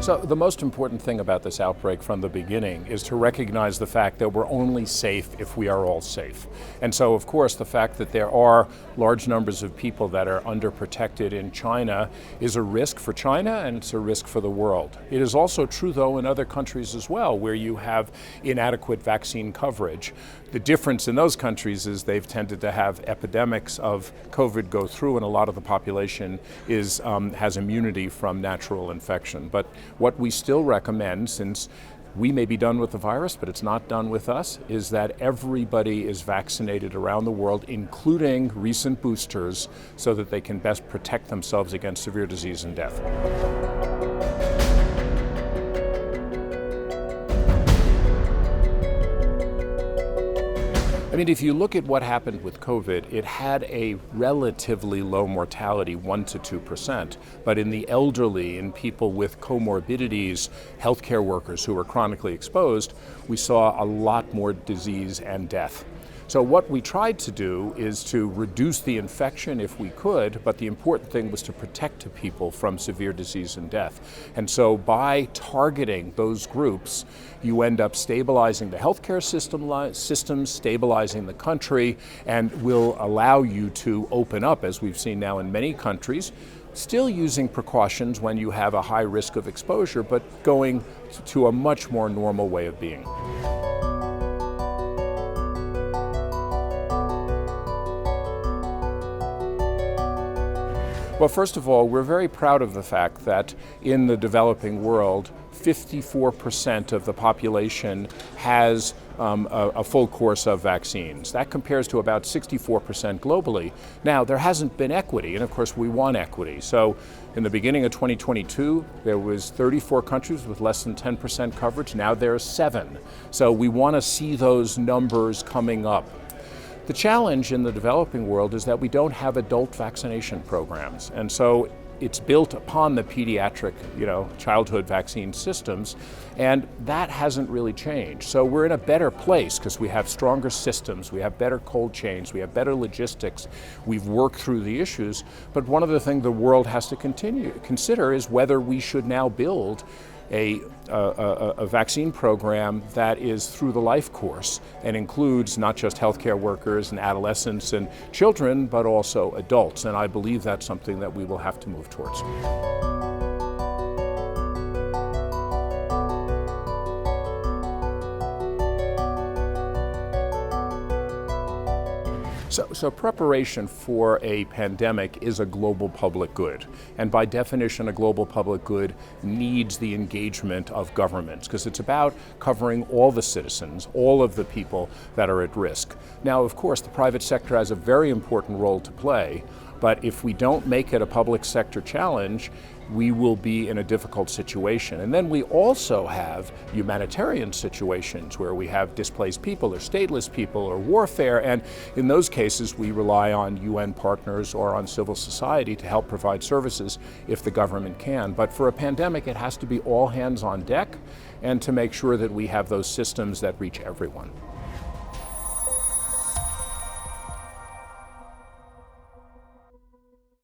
So the most important thing about this outbreak from the beginning is to recognize the fact that we're only safe if we are all safe. And so, of course, the fact that there are large numbers of people that are underprotected in China is a risk for China, and it's a risk for the world. It is also true, though, in other countries as well, where you have inadequate vaccine coverage. The difference in those countries is they've tended to have epidemics of COVID go through, and a lot of the population has immunity from natural infection. But what we still recommend, since we may be done with the virus, but it's not done with us, is that everybody is vaccinated around the world, including recent boosters, so that they can best protect themselves against severe disease and death. I mean, if you look at what happened with COVID, it had a relatively low mortality, 1 to 2%. But in the elderly, in people with comorbidities, healthcare workers who were chronically exposed, we saw a lot more disease and death. So what we tried to do is to reduce the infection if we could, but the important thing was to protect people from severe disease and death. And so by targeting those groups, you end up stabilizing the healthcare system, stabilizing the country, and will allow you to open up, as we've seen now in many countries, still using precautions when you have a high risk of exposure, but going to a much more normal way of being. Well, first of all, we're very proud of the fact that in the developing world, 54% of the population has a full course of vaccines. That compares to about 64% globally. Now, there hasn't been equity, and of course we want equity. So in the beginning of 2022, there was 34 countries with less than 10% coverage. Now there are 7. So we want to see those numbers coming up. The challenge in the developing world is that we don't have adult vaccination programs. And so it's built upon the pediatric, childhood vaccine systems, and that hasn't really changed. So we're in a better place because we have stronger systems, we have better cold chains, we have better logistics, we've worked through the issues. But one of the things the world has to consider is whether we should now build a vaccine program that is through the life course and includes not just healthcare workers and adolescents and children, but also adults. And I believe that's something that we will have to move towards. So preparation for a pandemic is a global public good. And by definition, a global public good needs the engagement of governments because it's about covering all the citizens, all of the people that are at risk. Now, of course, the private sector has a very important role to play, but if we don't make it a public sector challenge, we will be in a difficult situation. And then we also have humanitarian situations where we have displaced people or stateless people or warfare, and in those cases we rely on UN partners or on civil society to help provide services if the government can. But for a pandemic, it has to be all hands on deck and to make sure that we have those systems that reach everyone.